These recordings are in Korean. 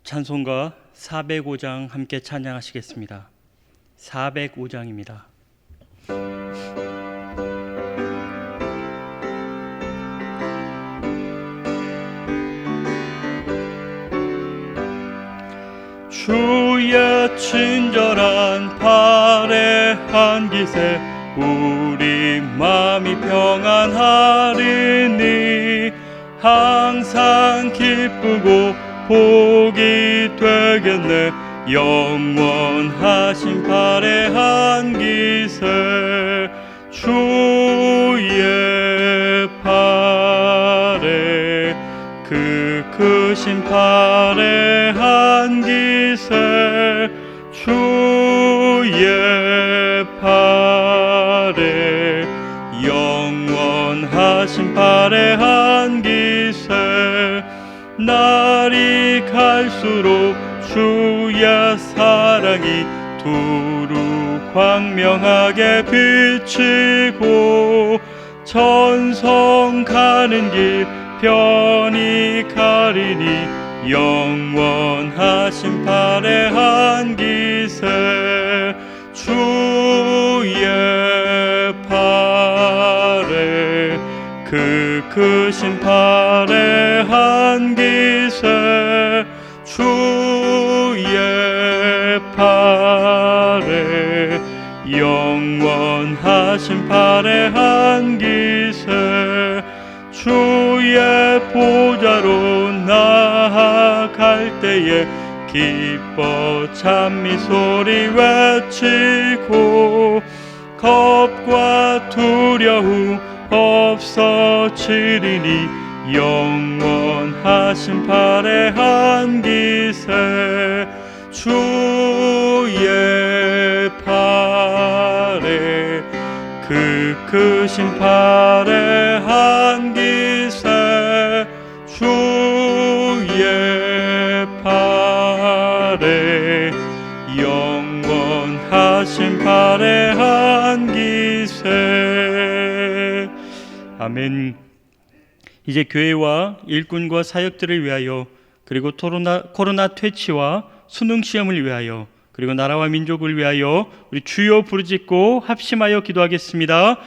찬송가 405장 함께 찬양하시겠습니다. 405장입니다. 주의 친절한 팔에 한 기세 우리 마음이 평안하리니 항상 기쁘고 복이 되겠네. 영원하신 팔에 한 기세 주의 팔에 그 크신 팔에 한 기세 주의 팔에 영원하신 팔에 한 기세 날이 갈수록 주의 사랑이 두루 광명하게 비치고 천성 가는 길 편히 가리니 영원하신 팔에 한 기세 주의 팔에 그 크신 팔에 한 기세 주의 팔에 영원하신 팔에 한 기세 주의 보좌로 나아갈 때에 기뻐 찬미 소리 외치고 겁과 두려움 없어지리니 영원하신 팔에 한 기세 주의 팔에 그 크신 팔에 한 기세 주의 팔에 영원하신 팔에 한 기세. 아멘. 이제 교회와 일꾼과 사역들을 위하여 그리고 코로나 퇴치와 수능 시험을 위하여 그리고 나라와 민족을 위하여 우리 주여 부르짖고 합심하여 기도하겠습니다.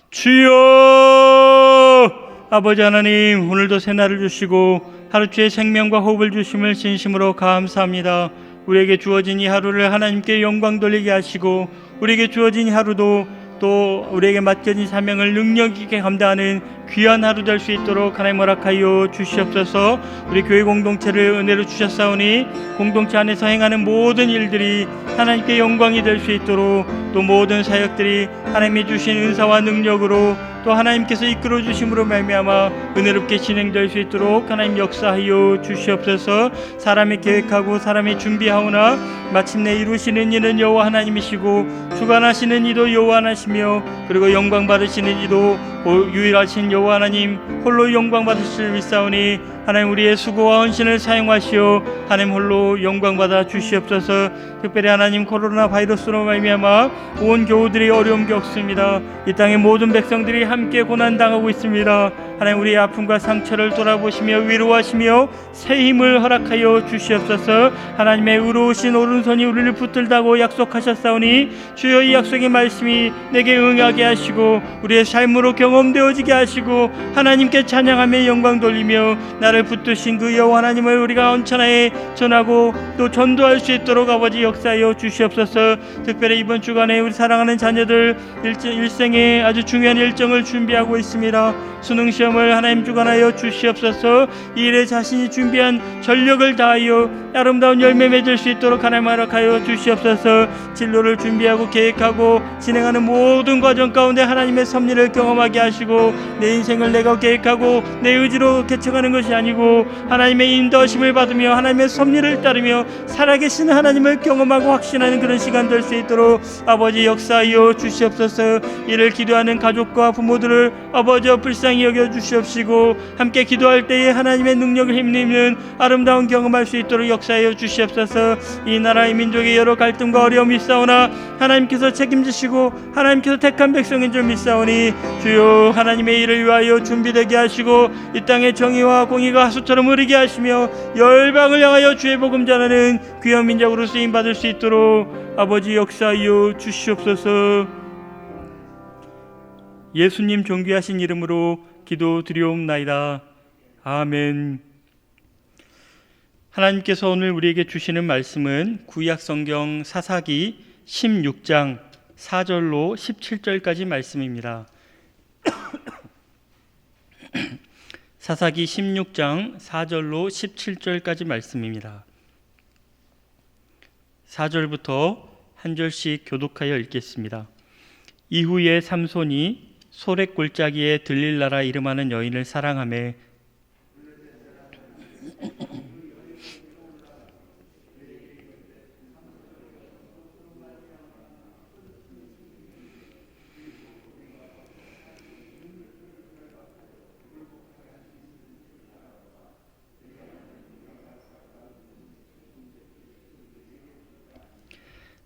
주여! 아버지 하나님, 오늘도 새날을 주시고 하루치의 생명과 호흡을 주심을 진심으로 감사합니다. 우리에게 주어진 이 하루를 하나님께 영광 돌리게 하시고 우리에게 주어진 이 하루도 또 우리에게 맡겨진 사명을 능력 있게 감당하는 귀한 하루 될 수 있도록 하나님 허락하여 주시옵소서. 우리 교회 공동체를 은혜로 주셨사오니 공동체 안에서 행하는 모든 일들이 하나님께 영광이 될 수 있도록 또 모든 사역들이 하나님이 주신 은사와 능력으로 또 하나님께서 이끌어 주심으로 말미암아 은혜롭게 진행될 수 있도록 하나님 역사하여 주시옵소서. 사람이 계획하고 사람이 준비하오나 마침내 이루시는 이는 여호와 하나님이시고 주관하시는 이도 여호와 하나시며 그리고 영광 받으시는 이도 유일하신 여호와 하나님 홀로 영광 받으실 위사오니 하나님 우리의 수고와 헌신을 사용하시어 하나님 홀로 영광 받아 주시옵소서. 특별히 하나님 코로나 바이러스로 말미암아 온 교우들이 어려움 겪습니다. 이 땅의 모든 백성들이 함께 고난당하고 있습니다. 하나님 우리의 아픔과 상처를 돌아보시며 위로하시며 새 힘을 허락하여 주시옵소서. 하나님의 의로우신 오른손이 우리를 붙들다고 약속하셨사오니 주여 이 약속의 말씀이 내게 응하게 하시고 우리의 삶으로 경험되어지게 하시고 하나님께 찬양하며 영광 돌리며 나를 붙드신 그 여호와 하나님을 우리가 온천하에 전하고 또 전도할 수 있도록 아버지 역사하여 주시옵소서. 특별히 이번 주간에 우리 사랑하는 자녀들 일생에 아주 중요한 일정을 준비하고 있습니다. 수능 시험을 하나님 주관하여 주시옵소서. 이 일에 자신이 준비한 전력을 다하여 아름다운 열매 맺을 수 있도록 하나님 허락하여 주시옵소서. 진로를 준비하고 계획하고 진행하는 모든 과정 가운데 하나님의 섭리를 경험하게 하시고 내 인생을 내가 계획하고 내 의지로 개척하는 것이 아니고 하나님의 인도하심을 받으며 하나님의 섭리를 따르며 살아계신 하나님을 경험하고 확신하는 그런 시간 될 수 있도록 아버지 역사하여 주시옵소서. 이를 기도하는 가족과 부모들을 아버지와 불쌍히 여겨 주시옵시고 함께 기도할 때에 하나님의 능력을 힘입는 아름다운 경험할 수 있도록 역사하여 주시옵소서. 이 나라의 민족의 여러 갈등과 어려움이 있사오나 하나님께서 책임지시고 하나님께서 택한 백성인 줄 믿사오니 주여 하나님의 일을 위하여 준비되게 하시고 이 땅의 정의와 공의가 하수처럼 흐르게 하시며 열방을 향하여 주의 복음 전하는 귀한 민족으로 쓰임받을 수 있도록 아버지 역사하여 주시옵소서. 예수님 존귀하신 이름으로 기도드리옵나이다. 아멘. 하나님께서 오늘 우리에게 주시는 말씀은 구약성경 사사기 16장 4절로 17절까지 말씀입니다. 사사기 16장 4절로 17절까지 말씀입니다. 4절부터 한 절씩 교독하여 읽겠습니다. 이후에 삼손이 소렛 골짜기에 들릴라라 이름하는 여인을 사랑하며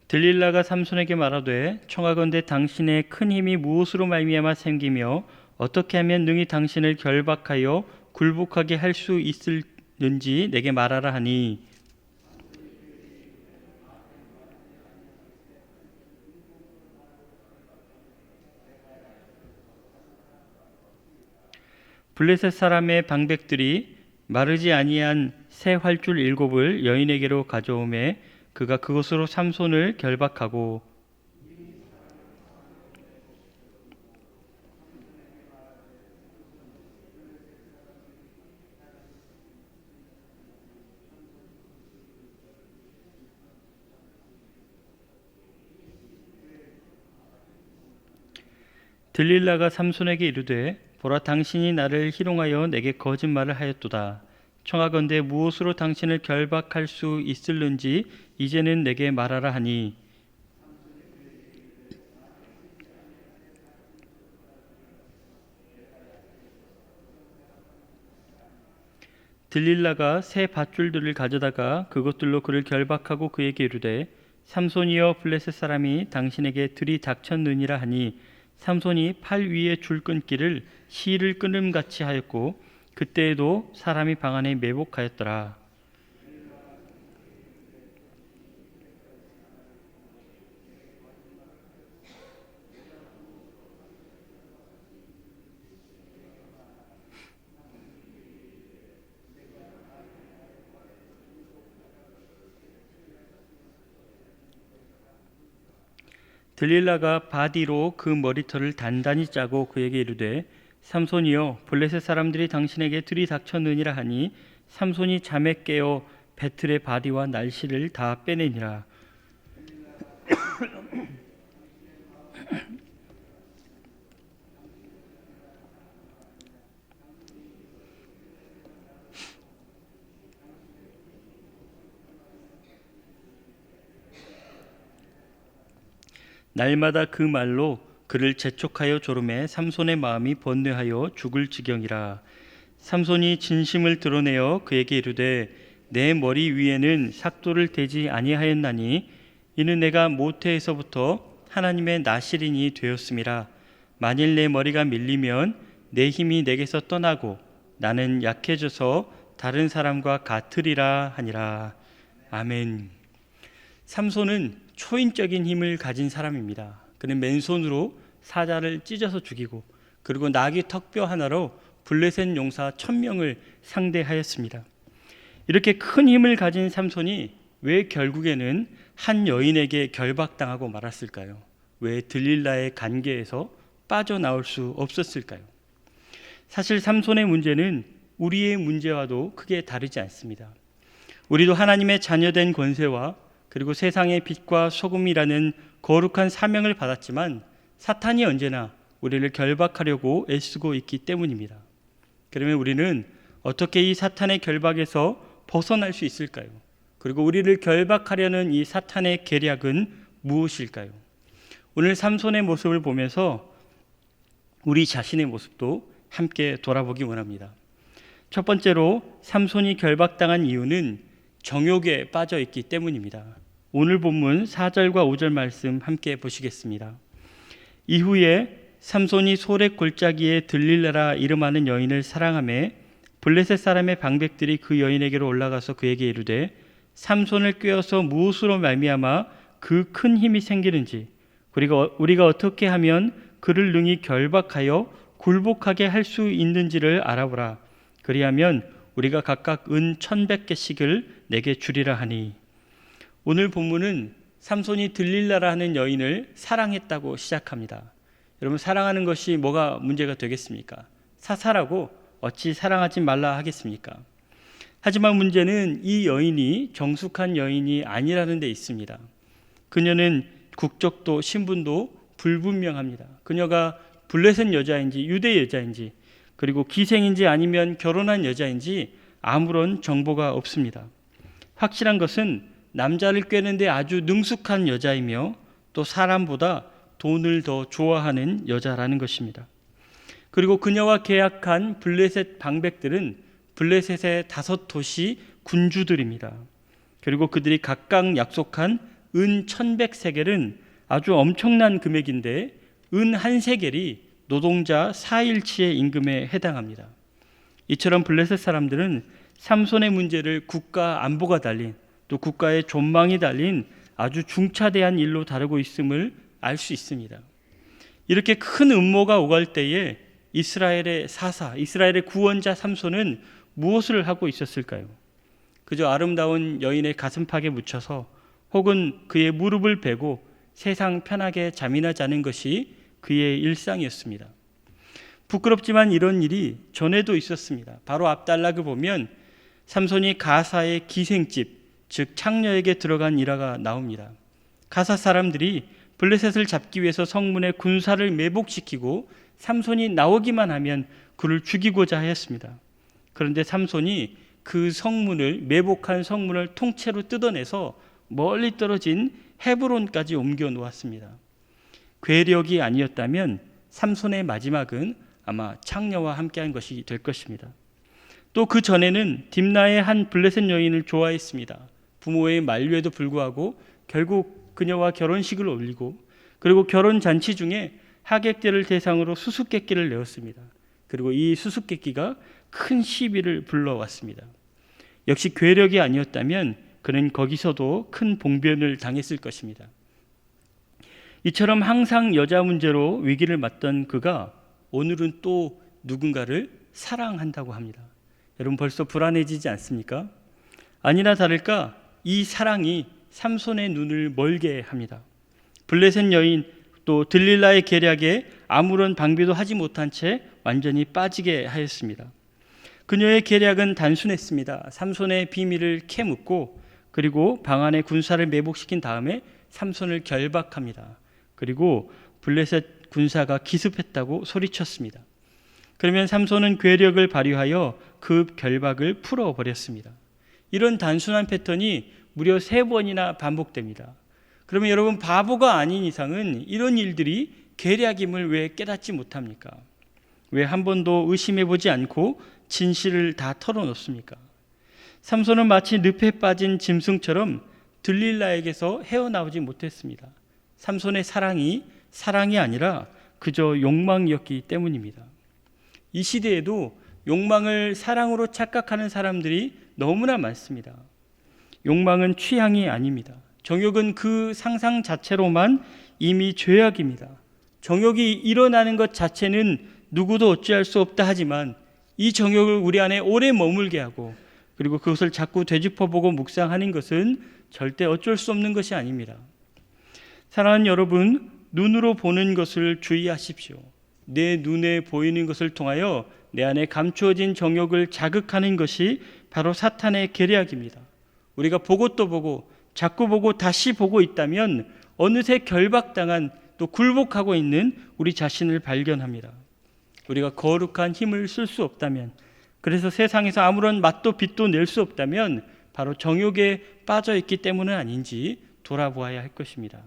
들릴라가 삼손에게 말하되 청하건대 당신의 큰 힘이 무엇으로 말미암아 생기며 어떻게 하면 능히 당신을 결박하여 굴복하게 할 수 있을는지 내게 말하라 하니 블레셋 사람의 방백들이 마르지 아니한 새 활줄 7을 여인에게로 가져오매 그가 그것으로 삼손을 결박하고 들릴라가 삼손에게 이르되 보라 당신이 나를 희롱하여 내게 거짓말을 하였도다. 청하건대 무엇으로 당신을 결박할 수 있을는지 이제는 내게 말하라 하니 들릴라가 새 밧줄들을 가져다가 그것들로 그를 결박하고 그에게 이르되 삼손이여 블레셋 사람이 당신에게 들이닥쳤느니라 하니 삼손이 팔 위에 줄 끊기를 실을 끊음같이 하였고 그때에도 사람이 방 안에 매복하였더라. 들릴라가 바디로 그 머리털을 단단히 짜고 그에게 이르되 삼손이여 블레셋 사람들이 당신에게 들이닥쳤느니라 하니 삼손이 잠에 깨어 배틀의 바디와 날씨를 다 빼내니라. 날마다 그 말로 그를 재촉하여 조름해 삼손의 마음이 번뇌하여 죽을 지경이라. 삼손이 진심을 드러내어 그에게 이르되 내 머리 위에는 삭도를 대지 아니하였나니 이는 내가 모태에서부터 하나님의 나실인이 되었음이라. 만일 내 머리가 밀리면 내 힘이 내게서 떠나고 나는 약해져서 다른 사람과 같으리라 하니라. 아멘. 삼손은 초인적인 힘을 가진 사람입니다. 그는 맨손으로 사자를 찢어서 죽이고 그리고 나귀 턱뼈 하나로 블레셋 용사 1000명을 상대하였습니다. 이렇게 큰 힘을 가진 삼손이 왜 결국에는 한 여인에게 결박당하고 말았을까요? 왜 들릴라의 관계에서 빠져나올 수 없었을까요? 사실 삼손의 문제는 우리의 문제와도 크게 다르지 않습니다. 우리도 하나님의 자녀된 권세와 그리고 세상의 빛과 소금이라는 거룩한 사명을 받았지만 사탄이 언제나 우리를 결박하려고 애쓰고 있기 때문입니다. 그러면 우리는 어떻게 이 사탄의 결박에서 벗어날 수 있을까요? 그리고 우리를 결박하려는 이 사탄의 계략은 무엇일까요? 오늘 삼손의 모습을 보면서 우리 자신의 모습도 함께 돌아보기 원합니다. 첫 번째로 삼손이 결박당한 이유는 정욕에 빠져 있기 때문입니다. 오늘 본문 4절과 5절 말씀 함께 보시겠습니다. 이후에 삼손이 소렉 골짜기에 들릴라라 이름하는 여인을 사랑하매 블레셋 사람의 방백들이 그 여인에게로 올라가서 그에게 이르되 삼손을 꾀어서 무엇으로 말미암아 그 큰 힘이 생기는지 우리가 어떻게 하면 그를 능히 결박하여 굴복하게 할 수 있는지를 알아보라. 그리하면 우리가 각각 은 1,100개씩을 내게 주리라 하니. 오늘 본문은 삼손이 들릴라라 하는 여인을 사랑했다고 시작합니다. 여러분, 사랑하는 것이 뭐가 문제가 되겠습니까? 사사라고 어찌 사랑하지 말라 하겠습니까? 하지만 문제는 이 여인이 정숙한 여인이 아니라는 데 있습니다. 그녀는 국적도 신분도 불분명합니다. 그녀가 블레셋 여자인지 유대 여자인지 그리고 기생인지 아니면 결혼한 여자인지 아무런 정보가 없습니다. 확실한 것은 남자를 꿰는데 아주 능숙한 여자이며 또 사람보다 돈을 더 좋아하는 여자라는 것입니다. 그리고 그녀와 계약한 블레셋 방백들은 블레셋의 5도시 군주들입니다. 그리고 그들이 각각 약속한 은 1,100세겔은 아주 엄청난 금액인데 은 1세겔이 노동자 4일치의 임금에 해당합니다. 이처럼 블레셋 사람들은 삼손의 문제를 국가 안보가 달린 또 국가의 존망이 달린 아주 중차대한 일로 다루고 있음을 알 수 있습니다. 이렇게 큰 음모가 오갈 때에 이스라엘의 사사, 이스라엘의 구원자 삼손은 무엇을 하고 있었을까요? 그저 아름다운 여인의 가슴팍에 묻혀서 혹은 그의 무릎을 베고 세상 편하게 잠이나 자는 것이 그의 일상이었습니다. 부끄럽지만 이런 일이 전에도 있었습니다. 바로 앞달락을 보면 삼손이 가사의 기생집, 즉 창녀에게 들어간 일화가 나옵니다. 가사 사람들이 블레셋을 잡기 위해서 성문에 군사를 매복시키고 삼손이 나오기만 하면 그를 죽이고자 하였습니다. 그런데 삼손이 그 성문을 매복한 성문을 통째로 뜯어내서 멀리 떨어진 헤브론까지 옮겨 놓았습니다. 괴력이 아니었다면 삼손의 마지막은 아마 창녀와 함께한 것이 될 것입니다. 또 그 전에는 딥나의 한 블레셋 여인을 좋아했습니다. 부모의 만류에도 불구하고 결국 그녀와 결혼식을 올리고 그리고 결혼 잔치 중에 하객들을 대상으로 수수께끼를 내었습니다. 그리고 이 수수께끼가 큰 시비를 불러왔습니다. 역시 괴력이 아니었다면 그는 거기서도 큰 봉변을 당했을 것입니다. 이처럼 항상 여자 문제로 위기를 맞던 그가 오늘은 또 누군가를 사랑한다고 합니다. 여러분, 벌써 불안해지지 않습니까? 아니나 다를까 이 사랑이 삼손의 눈을 멀게 합니다. 블레셋 여인 또 들릴라의 계략에 아무런 방비도 하지 못한 채 완전히 빠지게 하였습니다. 그녀의 계략은 단순했습니다. 삼손의 비밀을 캐묻고 그리고 방 안에 군사를 매복시킨 다음에 삼손을 결박합니다. 그리고 블레셋 군사가 기습했다고 소리쳤습니다. 그러면 삼손은 괴력을 발휘하여 그 결박을 풀어버렸습니다. 이런 단순한 패턴이 무려 3번이나 반복됩니다. 그러면 여러분, 바보가 아닌 이상은 이런 일들이 계략임을 왜 깨닫지 못합니까? 왜 한 번도 의심해보지 않고 진실을 다 털어놓습니까? 삼손은 마치 늪에 빠진 짐승처럼 들릴라에게서 헤어나오지 못했습니다. 삼손의 사랑이 아니라 그저 욕망이었기 때문입니다. 이 시대에도 욕망을 사랑으로 착각하는 사람들이 너무나 많습니다. 욕망은 취향이 아닙니다. 정욕은 그 상상 자체로만 이미 죄악입니다. 정욕이 일어나는 것 자체는 누구도 어찌할 수 없다 하지만 이 정욕을 우리 안에 오래 머물게 하고 그리고 그것을 자꾸 되짚어보고 묵상하는 것은 절대 어쩔 수 없는 것이 아닙니다. 사랑하는 여러분, 눈으로 보는 것을 주의하십시오. 내 눈에 보이는 것을 통하여 내 안에 감추어진 정욕을 자극하는 것이 바로 사탄의 계략입니다. 우리가 보고 또 보고 자꾸 보고 다시 보고 있다면 어느새 결박당한 또 굴복하고 있는 우리 자신을 발견합니다. 우리가 거룩한 힘을 쓸 수 없다면, 그래서 세상에서 아무런 맛도 빛도 낼 수 없다면 바로 정욕에 빠져 있기 때문은 아닌지 돌아보아야 할 것입니다.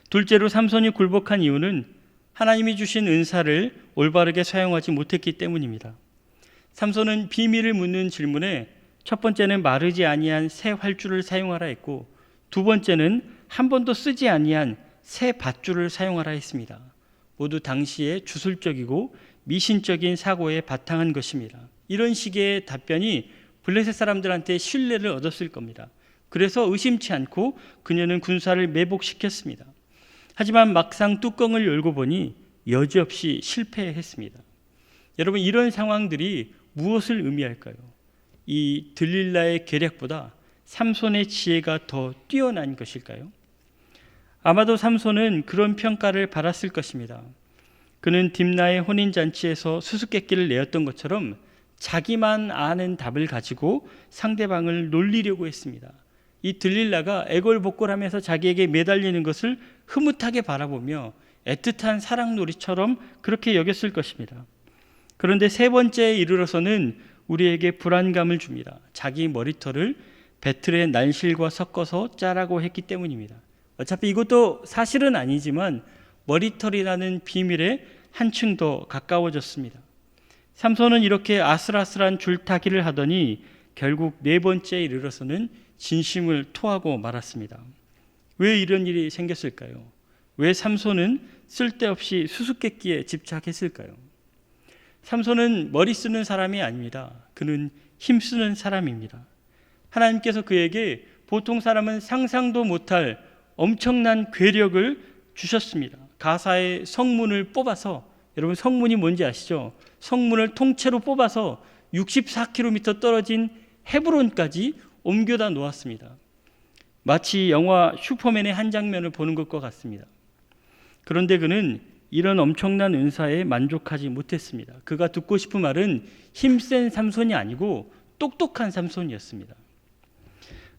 둘째로 삼손이 굴복한 이유는 하나님이 주신 은사를 올바르게 사용하지 못했기 때문입니다. 삼손은 비밀을 묻는 질문에 첫 번째는 마르지 아니한 새 활주를 사용하라 했고, 두 번째는 한 번도 쓰지 아니한 새 밧줄을 사용하라 했습니다. 모두 당시에 주술적이고 미신적인 사고에 바탕한 것입니다. 이런 식의 답변이 블레셋 사람들한테 신뢰를 얻었을 겁니다. 그래서 의심치 않고 그녀는 군사를 매복시켰습니다. 하지만 막상 뚜껑을 열고 보니 여지없이 실패했습니다. 여러분, 이런 상황들이 무엇을 의미할까요? 이 들릴라의 계략보다 삼손의 지혜가 더 뛰어난 것일까요? 아마도 삼손은 그런 평가를 받았을 것입니다. 그는 딥나의 혼인잔치에서 수수께끼를 내었던 것처럼 자기만 아는 답을 가지고 상대방을 놀리려고 했습니다. 이 들릴라가 애걸복걸하면서 자기에게 매달리는 것을 흐뭇하게 바라보며 애틋한 사랑놀이처럼 그렇게 여겼을 것입니다. 그런데 세 번째에 이르러서는 우리에게 불안감을 줍니다. 자기 머리털을 배틀의 날실과 섞어서 짜라고 했기 때문입니다. 어차피 이것도 사실은 아니지만 머리털이라는 비밀에 한층 더 가까워졌습니다. 삼손은 이렇게 아슬아슬한 줄타기를 하더니 결국 네 번째에 이르러서는 진심을 토하고 말았습니다. 왜 이런 일이 생겼을까요? 왜 삼손은 쓸데없이 수수께끼에 집착했을까요? 삼손은 머리 쓰는 사람이 아닙니다. 그는 힘쓰는 사람입니다. 하나님께서 그에게 보통 사람은 상상도 못할 엄청난 괴력을 주셨습니다. 가사의 성문을 뽑아서, 여러분 성문이 뭔지 아시죠? 성문을 통째로 뽑아서 64km 떨어진 헤브론까지 옮겨다 놓았습니다. 마치 영화 슈퍼맨의 한 장면을 보는 것과 같습니다. 그런데 그는 이런 엄청난 은사에 만족하지 못했습니다. 그가 듣고 싶은 말은 힘센 삼손이 아니고 똑똑한 삼손이었습니다.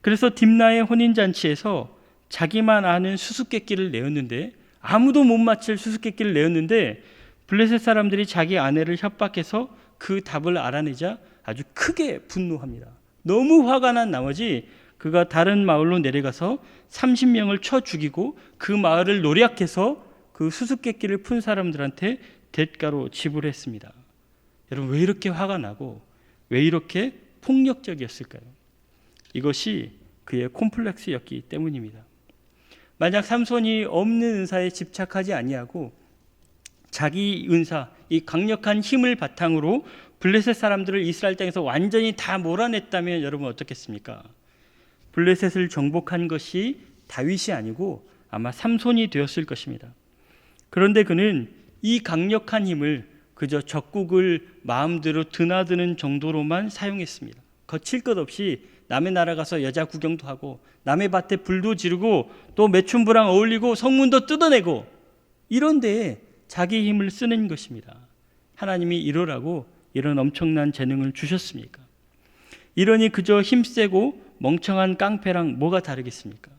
그래서 딥나의 혼인잔치에서 자기만 아는 수수께끼를 내었는데, 아무도 못 맞힐 수수께끼를 내었는데, 블레셋 사람들이 자기 아내를 협박해서 그 답을 알아내자 아주 크게 분노합니다. 너무 화가 난 나머지 그가 다른 마을로 내려가서 30명을 쳐 죽이고 그 마을을 노략해서 그 수수께끼를 푼 사람들한테 대가로 지불했습니다. 여러분, 왜 이렇게 화가 나고 왜 이렇게 폭력적이었을까요? 이것이 그의 콤플렉스였기 때문입니다. 만약 삼손이 없는 은사에 집착하지 아니하고 자기 은사, 이 강력한 힘을 바탕으로 블레셋 사람들을 이스라엘 땅에서 완전히 다 몰아냈다면 여러분 어떻겠습니까? 블레셋을 정복한 것이 다윗이 아니고 아마 삼손이 되었을 것입니다. 그런데 그는 이 강력한 힘을 그저 적국을 마음대로 드나드는 정도로만 사용했습니다. 거칠 것 없이 남의 나라 가서 여자 구경도 하고 남의 밭에 불도 지르고 또 매춘부랑 어울리고 성문도 뜯어내고 이런 데에 자기 힘을 쓰는 것입니다. 하나님이 이러라고 이런 엄청난 재능을 주셨습니까? 이러니 그저 힘세고 멍청한 깡패랑 뭐가 다르겠습니까?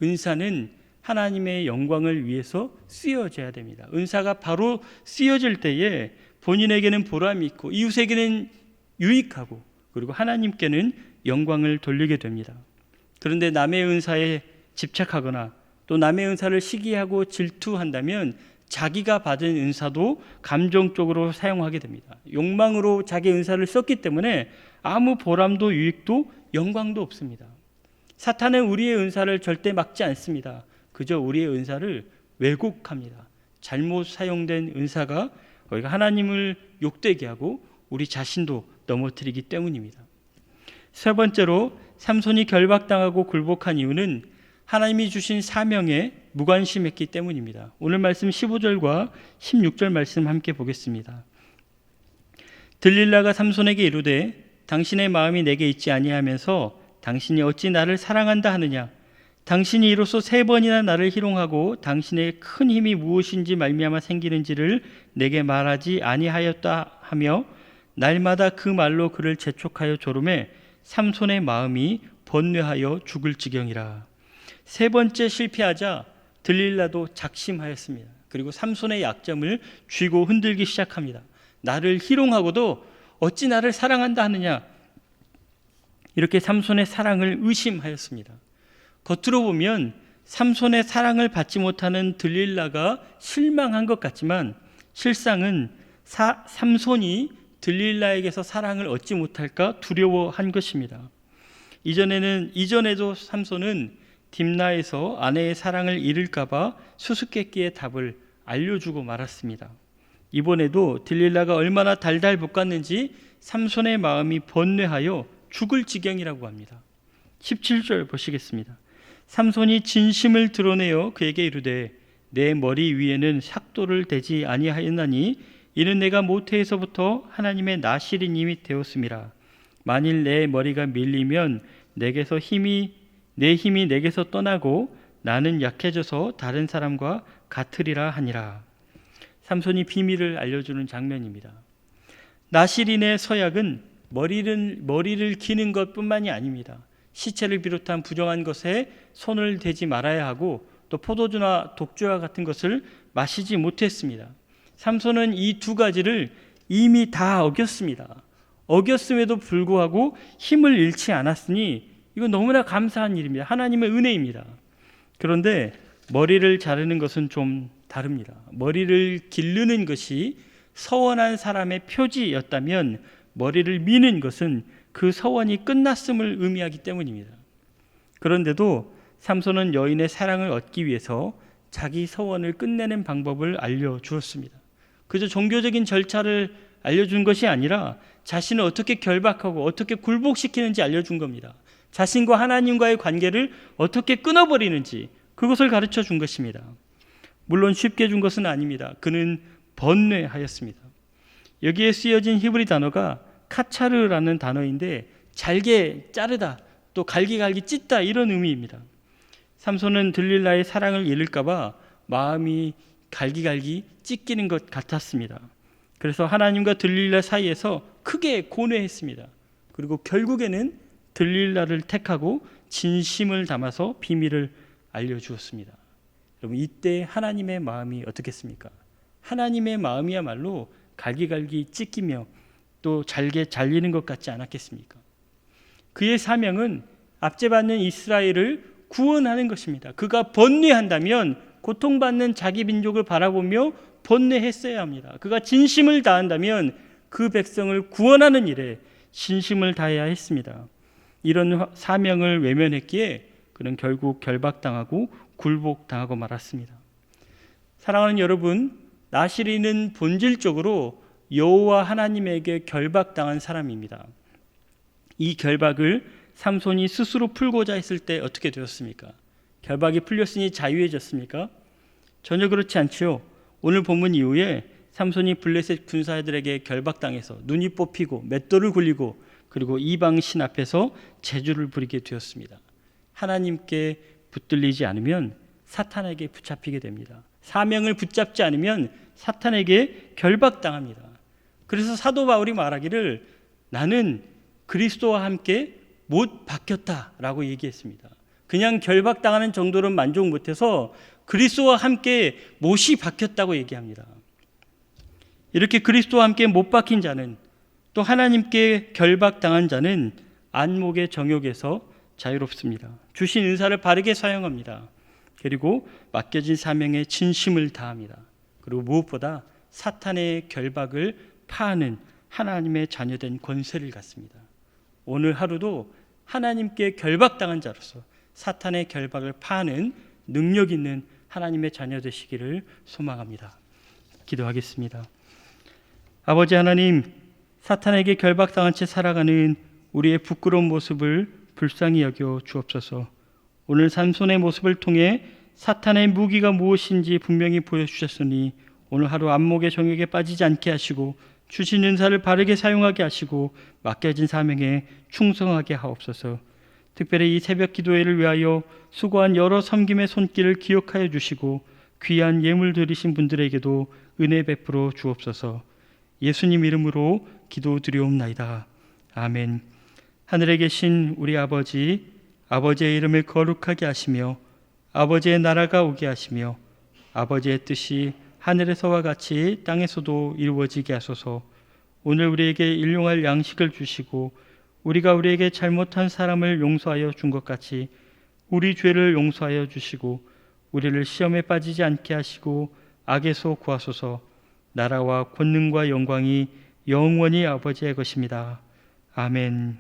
은사는 하나님의 영광을 위해서 쓰여져야 됩니다. 은사가 바로 쓰여질 때에 본인에게는 보람이 있고 이웃에게는 유익하고 그리고 하나님께는 영광을 돌리게 됩니다. 그런데 남의 은사에 집착하거나 또 남의 은사를 시기하고 질투한다면 자기가 받은 은사도 감정적으로 사용하게 됩니다. 욕망으로 자기 은사를 썼기 때문에 아무 보람도 유익도 영광도 없습니다. 사탄은 우리의 은사를 절대 막지 않습니다. 그저 우리의 은사를 왜곡합니다. 잘못 사용된 은사가 우리가 하나님을 욕되게 하고 우리 자신도 넘어뜨리기 때문입니다. 세 번째로 삼손이 결박당하고 굴복한 이유는 하나님이 주신 사명에 무관심했기 때문입니다. 오늘 말씀 15절과 16절 말씀 함께 보겠습니다. 들릴라가 삼손에게 이르되 당신의 마음이 내게 있지 아니하면서 당신이 어찌 나를 사랑한다 하느냐? 당신이 이로써 3번이나 나를 희롱하고 당신의 큰 힘이 무엇인지 말미암아 생기는지를 내게 말하지 아니하였다 하며 날마다 그 말로 그를 재촉하여 조름에 삼손의 마음이 번뇌하여 죽을 지경이라. 3번째 실패하자 들릴라도 작심하였습니다. 그리고 삼손의 약점을 쥐고 흔들기 시작합니다. 나를 희롱하고도 어찌 나를 사랑한다 하느냐? 이렇게 삼손의 사랑을 의심하였습니다. 겉으로 보면 삼손의 사랑을 받지 못하는 들릴라가 실망한 것 같지만 실상은 삼손이 들릴라에게서 사랑을 얻지 못할까 두려워한 것입니다. 이전에도 삼손은 딥나에서 아내의 사랑을 잃을까봐 수수께끼의 답을 알려주고 말았습니다. 이번에도 들릴라가 얼마나 달달 볶았는지 삼손의 마음이 번뇌하여 죽을 지경이라고 합니다. 17절 보시겠습니다. 삼손이 진심을 드러내어 그에게 이르되 내 머리 위에는 삭도를 대지 아니하였나니 이는 내가 모태에서부터 하나님의 나시린님이 되었음이라. 만일 내 머리가 밀리면 내 힘이 내게서 떠나고 나는 약해져서 다른 사람과 같으리라 하니라. 삼손이 비밀을 알려주는 장면입니다. 나시린의 서약은 머리를 기는 것뿐만이 아닙니다. 시체를 비롯한 부정한 것에 손을 대지 말아야 하고 또 포도주나 독주와 같은 것을 마시지 못했습니다. 삼손은 이 두 가지를 이미 다 어겼습니다. 어겼음에도 불구하고 힘을 잃지 않았으니 이건 너무나 감사한 일입니다. 하나님의 은혜입니다. 그런데 머리를 자르는 것은 좀 다릅니다. 머리를 기르는 것이 서원한 사람의 표지였다면 머리를 미는 것은 그 서원이 끝났음을 의미하기 때문입니다. 그런데도 삼손은 여인의 사랑을 얻기 위해서 자기 서원을 끝내는 방법을 알려주었습니다. 그저 종교적인 절차를 알려준 것이 아니라 자신을 어떻게 결박하고 어떻게 굴복시키는지 알려준 겁니다. 자신과 하나님과의 관계를 어떻게 끊어버리는지 그것을 가르쳐 준 것입니다. 물론 쉽게 준 것은 아닙니다. 그는 번뇌하였습니다. 여기에 쓰여진 히브리 단어가 카차르라는 단어인데 잘게 자르다, 또 갈기갈기 찢다 이런 의미입니다. 삼손은 들릴라의 사랑을 잃을까봐 마음이 갈기갈기 찢기는 것 같았습니다. 그래서 하나님과 들릴라 사이에서 크게 고뇌했습니다. 그리고 결국에는 들릴라를 택하고 진심을 담아서 비밀을 알려주었습니다. 여러분, 이때 하나님의 마음이 어떻겠습니까? 하나님의 마음이야말로 갈기갈기 찢기며 또 잘게 잘리는 것 같지 않았겠습니까? 그의 사명은 압제받는 이스라엘을 구원하는 것입니다. 그가 번뇌한다면 고통받는 자기 민족을 바라보며 번뇌했어야 합니다. 그가 진심을 다한다면 그 백성을 구원하는 일에 진심을 다해야 했습니다. 이런 사명을 외면했기에 그는 결국 결박당하고 굴복당하고 말았습니다. 사랑하는 여러분, 나시린은 본질적으로 여호와 하나님에게 결박당한 사람입니다. 이 결박을 삼손이 스스로 풀고자 했을 때 어떻게 되었습니까? 결박이 풀렸으니 자유해졌습니까? 전혀 그렇지 않지요. 오늘 본문 이후에 삼손이 블레셋 군사들에게 결박당해서 눈이 뽑히고 맷돌을 굴리고 그리고 이방 신 앞에서 제주를 부리게 되었습니다. 하나님께 붙들리지 않으면 사탄에게 붙잡히게 됩니다. 사명을 붙잡지 않으면 사탄에게 결박당합니다. 그래서 사도 바울이 말하기를 나는 그리스도와 함께 못 박혔다라고 얘기했습니다. 그냥 결박당하는 정도로 만족 못해서 그리스도와 함께 못이 박혔다고 얘기합니다. 이렇게 그리스도와 함께 못 박힌 자는, 또 하나님께 결박당한 자는 안목의 정욕에서 자유롭습니다. 주신 은사를 바르게 사용합니다. 그리고 맡겨진 사명에 진심을 다합니다. 그리고 무엇보다 사탄의 결박을 파하는 하나님의 자녀된 권세를 갖습니다. 오늘 하루도 하나님께 결박당한 자로서 사탄의 결박을 파하는 능력 있는 하나님의 자녀 되시기를 소망합니다. 기도하겠습니다. 아버지 하나님, 사탄에게 결박당한 채 살아가는 우리의 부끄러운 모습을 불쌍히 여겨 주옵소서. 오늘 삼손의 모습을 통해 사탄의 무기가 무엇인지 분명히 보여주셨으니 오늘 하루 안목의 정욕에 빠지지 않게 하시고 주신 은사를 바르게 사용하게 하시고 맡겨진 사명에 충성하게 하옵소서. 특별히 이 새벽 기도회를 위하여 수고한 여러 섬김의 손길을 기억하여 주시고 귀한 예물 드리신 분들에게도 은혜 베풀어 주옵소서. 예수님 이름으로 기도드리옵나이다. 아멘. 하늘에 계신 우리 아버지, 아버지의 이름을 거룩하게 하시며 아버지의 나라가 오게 하시며 아버지의 뜻이 하늘에서와 같이 땅에서도 이루어지게 하소서. 오늘 우리에게 일용할 양식을 주시고 우리가 우리에게 잘못한 사람을 용서하여 준 것 같이 우리 죄를 용서하여 주시고 우리를 시험에 빠지지 않게 하시고 악에서 구하소서. 나라와 권능과 영광이 영원히 아버지의 것입니다. 아멘.